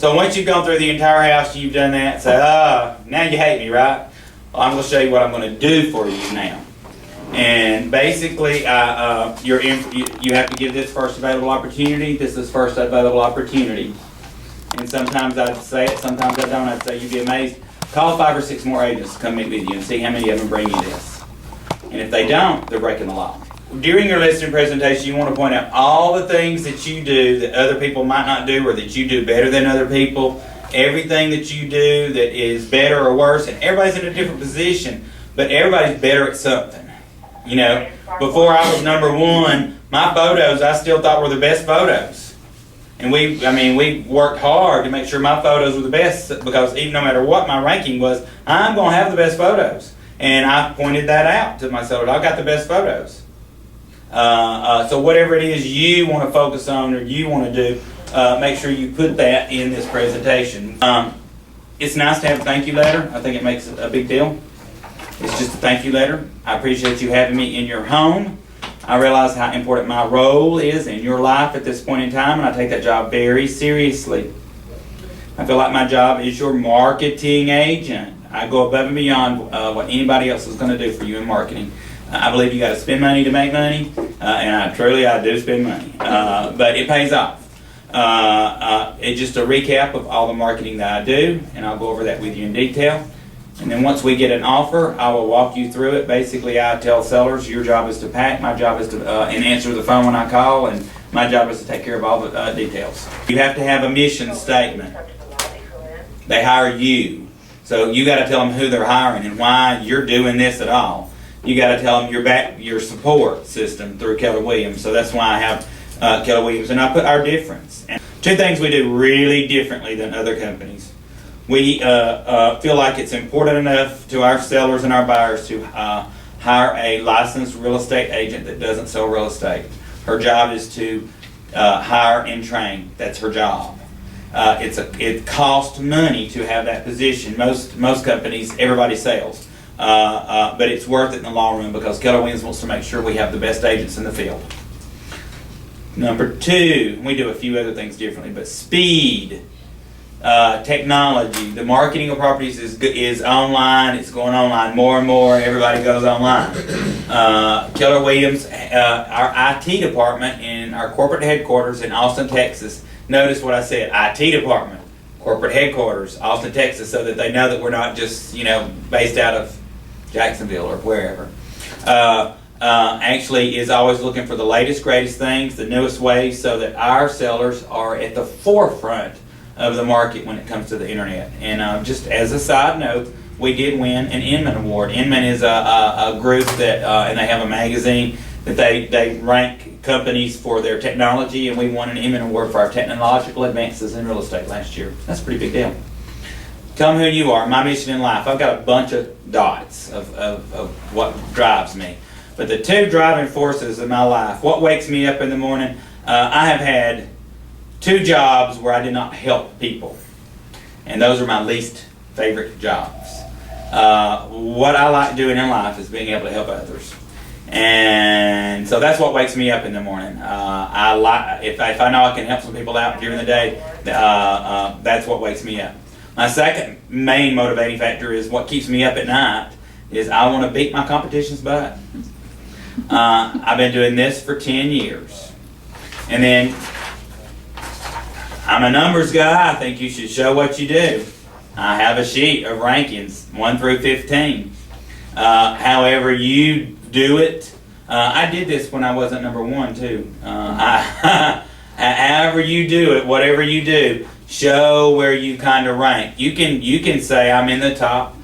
So once you've gone through the entire house, you've done that, say, now you hate me, right? Well, I'm going to show you what I'm going to do for you now. And basically, you have to give this first available opportunity. This is first available opportunity. And sometimes I'd say it, sometimes I don't. I'd say you'd be amazed. Call 5 or 6 more agents to come meet with you and see how many of them bring you this. And if they don't, they're breaking the law. During your listing presentation, you want to point out all the things that you do that other people might not do, or that you do better than other people. Everything that you do that is better or worse, and everybody's in a different position, but everybody's better at something. You know, before I was number 1, my photos I still thought were the best photos. And we worked hard to make sure my photos were the best, because even no matter what my ranking was, I'm going to have the best photos. And I pointed that out to my sellers. I've got the best photos. So whatever it is you want to focus on or you want to do, make sure you put that in this presentation. It's nice to have a thank you letter. I think it makes a big deal. It's just a thank you letter. I appreciate you having me in your home. I realize how important my role is in your life at this point in time, and I take that job very seriously. I feel like my job is your marketing agent. I go above and beyond what anybody else is going to do for you in marketing. I believe you got to spend money to make money, and I do spend money, but it pays off. It's just a recap of all the marketing that I do, and I'll go over that with you in detail. And then once we get an offer, I will walk you through it. Basically, I tell sellers, your job is to pack, my job is to and answer the phone when I call, and my job is to take care of all the details. You have to have a mission statement. They hire you. So you got to tell them who they're hiring and why you're doing this at all. You got to tell them your support system through Keller Williams. So that's why I have Keller Williams, and I put our difference. And 2 things we do really differently than other companies. We feel like it's important enough to our sellers and our buyers to hire a licensed real estate agent that doesn't sell real estate. Her job is to hire and train. That's her job. It costs money to have that position. Most companies, everybody sells. But it's worth it in the long run, because Keller Williams wants to make sure we have the best agents in the field. Number 2, we do a few other things differently, but speed, technology. The marketing of properties is online. It's going online more and more. Everybody goes online. Keller Williams, our IT department in our corporate headquarters in Austin, Texas. Notice what I said, IT department, corporate headquarters, Austin, Texas, so that they know that we're not just, based out of Jacksonville or wherever. Actually is always looking for the latest, greatest things, the newest ways, so that our sellers are at the forefront of the market when it comes to the internet. And just as a side note, we did win an Inman Award. Inman is a group that, and they have a magazine that they rank companies for their technology, and we won an Inman Award for our technological advances in real estate last year. That's a pretty big deal. Tell them who you are. My mission in life. I've got a bunch of dots of what drives me. But the 2 driving forces of my life, what wakes me up in the morning, I have had 2 jobs where I did not help people. And those are my least favorite jobs. What I like doing in life is being able to help others. And so that's what wakes me up in the morning. If I know I can help some people out during the day, that's what wakes me up. My second main motivating factor is what keeps me up at night is I want to beat my competition's butt. I've been doing this for 10 years. And then I'm a numbers guy. I think you should show what you do. I have a sheet of rankings, 1 through 15. However you do it. I did this when I wasn't number 1 too. However you do it, whatever you do, show where you kind of rank. You can say I'm in the top.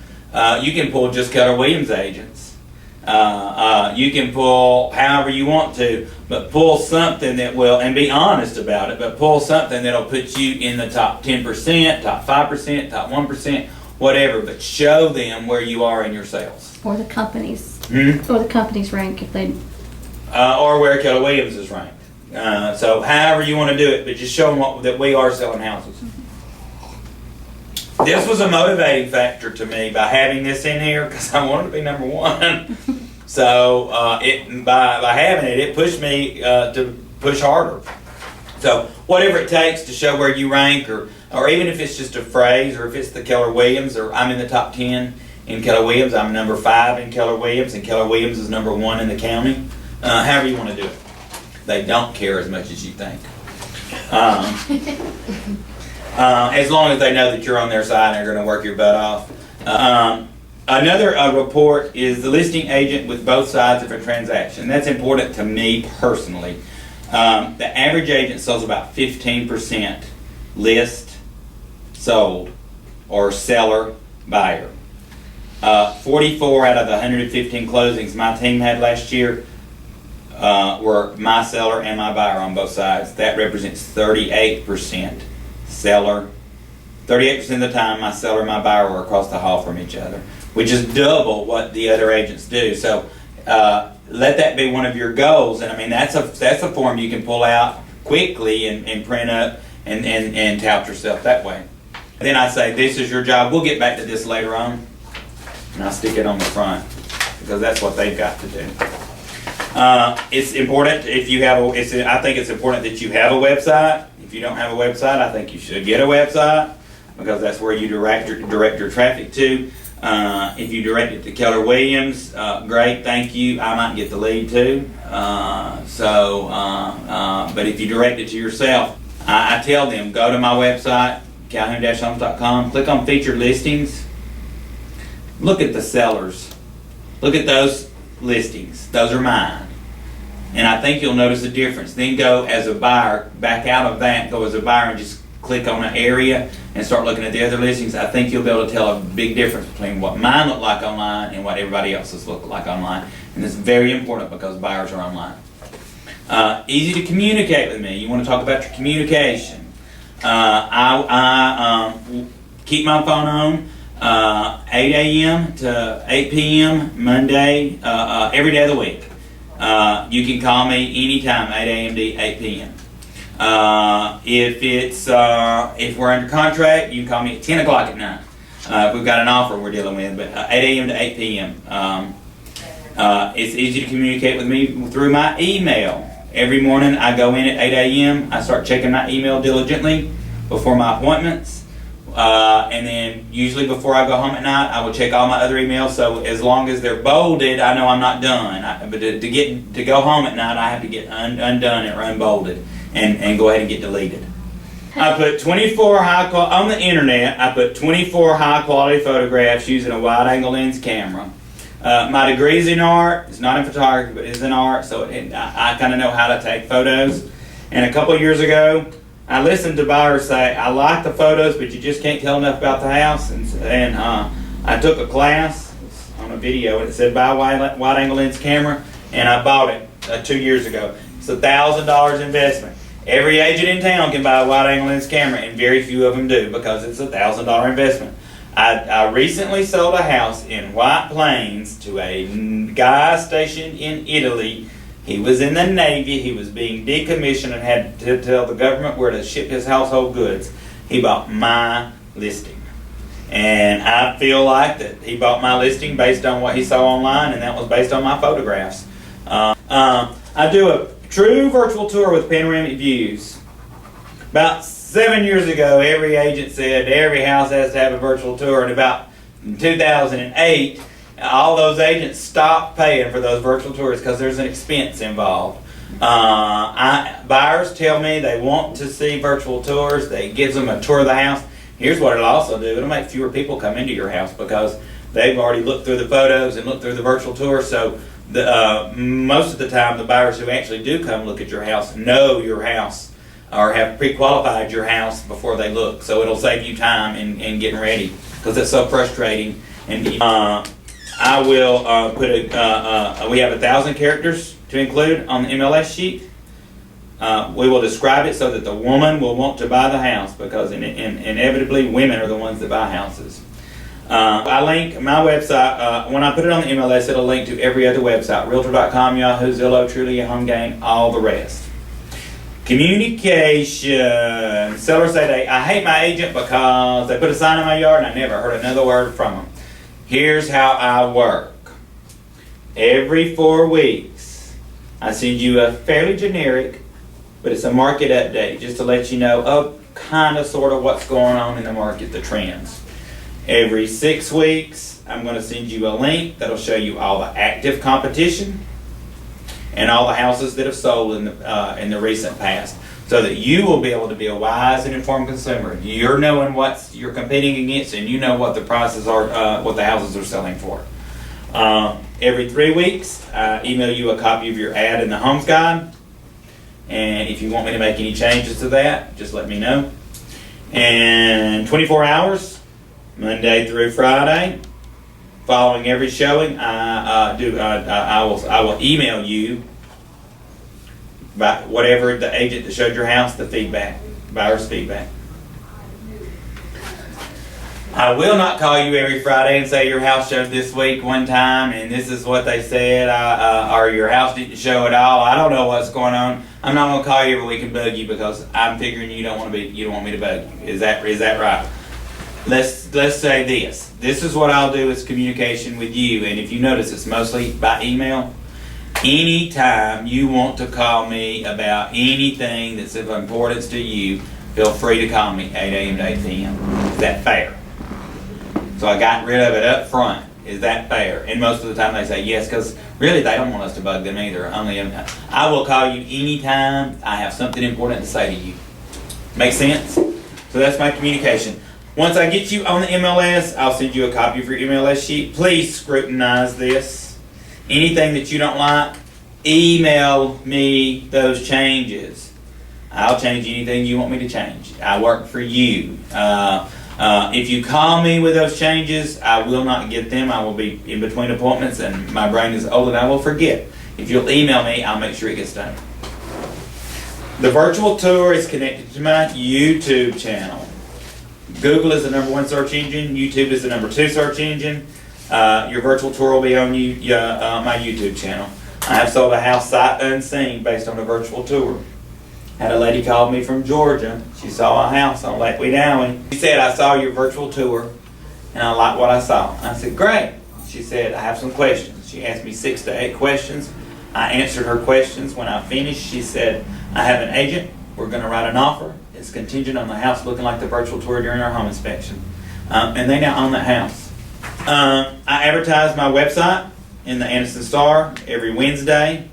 You can pull just Keller Williams agents. You can pull however you want to, but pull something that will, and be honest about it, but pull something that'll put you in the top 10%, top 5%, top 1%, whatever, but show them where you are in your sales. Or the companies. Or the company's rank if they... or where Keller Williams is ranked. So however you want to do it, but just show them that we are selling houses. This was a motivating factor to me by having this in here, because I wanted to be number 1. So by having it pushed me to push harder. So whatever it takes to show where you rank, or or even if it's just a phrase, or if it's the Keller Williams, or I'm in the top 10 in Keller Williams, I'm number 5 in Keller Williams, and Keller Williams is number 1 in the county. However you want to do it. They don't care as much as you think. As long as they know that you're on their side and they're going to work your butt off. Another report is the listing agent with both sides of a transaction. That's important to me personally. The average agent sells about 15% list, sold, or seller, buyer. 44 out of the 115 closings my team had last year were my seller and my buyer on both sides. That represents 38% seller. 38% of the time, my seller and my buyer were across the hall from each other, which is double what the other agents do. So let that be one of your goals. And I mean, that's a form you can pull out quickly and print up and tout yourself that way. Then I say, this is your job. We'll get back to this later on. And I'll stick it on the front because that's what they've got to do. It's important if you have I think it's important that you have a website. If you don't have a website, I think you should get a website because that's where you direct your traffic to. If you direct it to Keller Williams, great, thank you. I might get the lead too. But if you direct it to yourself, I tell them, go to my website, calhoun-homes.com, click on featured listings, look at the sellers, look at those listings, those are mine. And I think you'll notice a difference. Then go as a buyer, back out of that, go as a buyer and just click on an area and start looking at the other listings. I think you'll be able to tell a big difference between what mine look like online and what everybody else's look like online. And it's very important because buyers are online. Easy to communicate with me. You want to talk about your communication. I keep my phone on 8 a.m. to 8 p.m. Monday, every day of the week. You can call me anytime, 8 a.m. to 8 p.m. If we're under contract, you can call me at 10 o'clock at night. If we've got an offer we're dealing with, but 8 a.m. to 8 p.m. It's easy to communicate with me through my email. Every morning I go in at 8 a.m. I start checking my email diligently before my appointments. And then usually before I go home at night, I will check all my other emails. So as long as they're bolded, I know I'm not done. But to go home at night, I have to get undone or unbolded and go ahead and get deleted. I put 24 on the internet. I put 24 high quality photographs using a wide angle lens camera. My degree is in art. It's not in photography, but it's in art. So I kind of know how to take photos. And a couple of years ago, I listened to buyers say, I like the photos, but you just can't tell enough about the house. And I took a class on a video, and it said buy a wide angle lens camera, and I bought it 2 years ago. It's $1,000 investment. Every agent in town can buy a wide angle lens camera, and very few of them do because it's $1,000 investment. I recently sold a house in White Plains to a guy stationed in Italy. He was in the Navy. He was being decommissioned and had to tell the government where to ship his household goods. He bought my listing. And I feel like that he bought my listing based on what he saw online, and that was based on my photographs. I do a true virtual tour with panoramic views. About 7 years ago, every agent said every house has to have a virtual tour, and about 2008, all those agents stopped paying for those virtual tours because there's an expense involved. Buyers tell me they want to see virtual tours. They gives them a tour of the house. Here's what it'll also do. It'll make fewer people come into your house because they've already looked through the photos and looked through the virtual tour. So most of the time, the buyers who actually do come look at your house know your house or have pre-qualified your house before they look. So it'll save you time in getting ready because it's so frustrating. And I will put we have 1,000 characters to include on the MLS sheet. We will describe it so that the woman will want to buy the house because inevitably women are the ones that buy houses. I link my website, when I put it on the MLS, it'll link to every other website, Realtor.com, Yahoo, Zillow, Truly, HomeGain, all the rest. Communication. Sellers say I hate my agent because they put a sign in my yard and I never heard another word from them. Here's how I work. Every 4 weeks, I send you a fairly generic, but it's a market update just to let you know, oh, kind of sort of what's going on in the market, the trends. Every 6 weeks, I'm going to send you a link that'll show you all the active competition and all the houses that have sold in the recent past, so that you will be able to be a wise and informed consumer. You're knowing what you're competing against, and you know what the prices are, what the houses are selling for. Every 3 weeks, I email you a copy of your ad in the Homes Guide, and if you want me to make any changes to that, just let me know. And 24 hours, Monday through Friday, following every showing, I will email you by whatever the agent that showed your house, the feedback, buyer's feedback. I will not call you every Friday and say your house showed this week one time and this is what they said, or your house didn't show at all. I don't know what's going on. I'm not going to call you every week and bug you because I'm figuring you don't want me to bug you. Is that right? Let's say this. This is what I'll do is communication with you, and if you notice, it's mostly by email. Anytime you want to call me about anything that's of importance to you, feel free to call me 8 a.m. to 8 p.m. Is that fair? So I got rid of it up front. Is that fair? And most of the time they say yes, because really they don't want us to bug them either. I will call you anytime I have something important to say to you. Make sense? So that's my communication. Once I get you on the MLS, I'll send you a copy of your MLS sheet. Please scrutinize this. Anything that you don't like, email me those changes. I'll change anything you want me to change. I work for you. If you call me with those changes, I will not get them. I will be in between appointments and my brain is old and I will forget. If you'll email me, I'll make sure it gets done. The virtual tour is connected to my YouTube channel. Google is the #1 search engine. YouTube is the #2 search engine. Your virtual tour will be on my YouTube channel. I have sold a house sight unseen based on a virtual tour. Had a lady call me from Georgia. She saw a house on Lake Wedowee. She said, I saw your virtual tour and I like what I saw. I said, great. She said, I have some questions. She asked me 6 to 8 questions. I answered her questions. When I finished, she said, I have an agent. We're going to write an offer. It's contingent on the house looking like the virtual tour during our home inspection. And they now own that house. I advertise my website in the Anniston Star every Wednesday.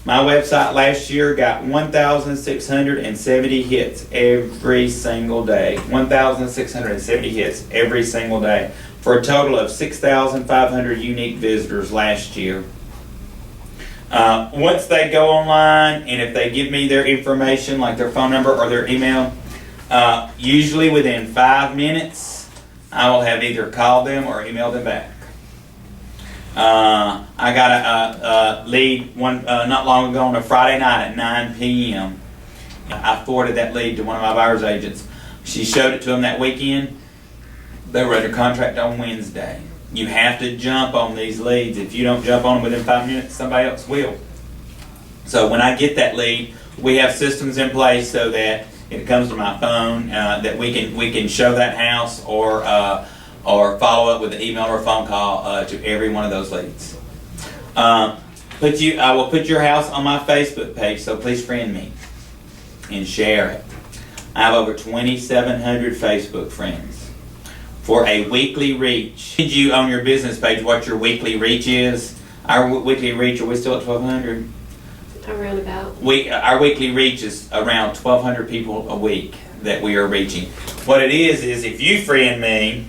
My website last year got 1,670 hits every single day. 1,670 hits every single day for a total of 6,500 unique visitors last year. Once they go online and if they give me their information, like their phone number or their email, usually within 5 minutes, I will have either called them or emailed them back. I got a lead not long ago on a Friday night at 9 p.m. I forwarded that lead to one of my buyer's agents. She showed it to them that weekend. They were under contract on Wednesday. You have to jump on these leads. If you don't jump on them within 5 minutes, somebody else will. So when I get that lead, we have systems in place so that it comes to my phone that we can show that house or follow up with an email or a phone call to every one of those leads. I will put your house on my Facebook page, so please friend me and share it. I have over 2,700 Facebook friends. For a weekly reach, did you on your business page what your weekly reach is? Our weekly reach, are we still at 1,200? Around about. Our weekly reach is around 1,200 people a week that we are reaching. What it is if you friend me,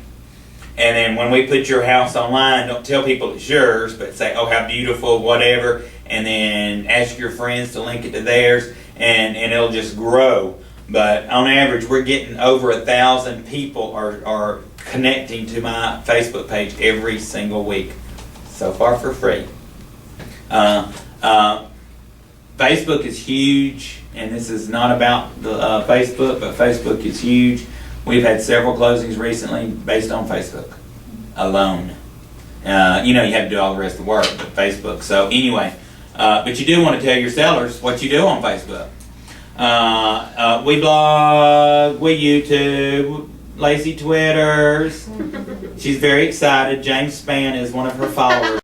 and then when we put your house online, don't tell people it's yours, but say, oh, how beautiful, whatever, and then ask your friends to link it to theirs, and it'll just grow. But on average, we're getting over 1,000 people are connecting to my Facebook page every single week. So far for free. Facebook is huge, and this is not about the Facebook, but Facebook is huge. We've had several closings recently based on Facebook alone. You have to do all the rest of the work, but Facebook. So anyway, but you do want to tell your sellers what you do on Facebook. We blog, we YouTube, Lacey Twitters. She's very excited. James Spann is one of her followers.